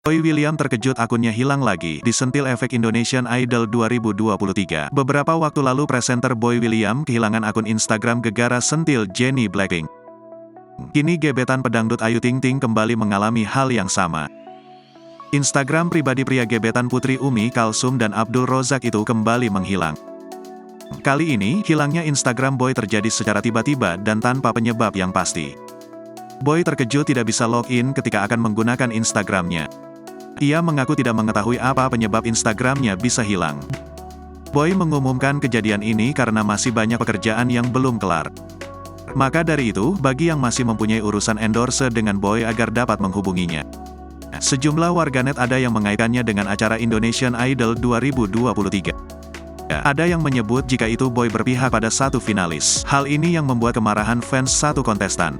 Boy William terkejut akunnya hilang lagi, disentil efek Indonesian Idol 2023. Beberapa waktu lalu presenter Boy William kehilangan akun Instagram gegara sentil Jennie Blackpink. Kini gebetan pedangdut Ayu Ting Ting kembali mengalami hal yang sama. Instagram pribadi pria gebetan Putri Umi Kalsum dan Abdul Rozak itu kembali menghilang. Kali ini, hilangnya Instagram Boy terjadi secara tiba-tiba dan tanpa penyebab yang pasti. Boy terkejut tidak bisa login ketika akan menggunakan Instagramnya. Ia mengaku tidak mengetahui apa penyebab Instagramnya bisa hilang. Boy mengumumkan kejadian ini karena masih banyak pekerjaan yang belum kelar. Maka dari itu, bagi yang masih mempunyai urusan endorse dengan Boy agar dapat menghubunginya. Sejumlah warganet ada yang mengaitkannya dengan acara Indonesian Idol 2023. Ada yang menyebut jika itu Boy berpihak pada satu finalis. Hal ini yang membuat kemarahan fans satu kontestan.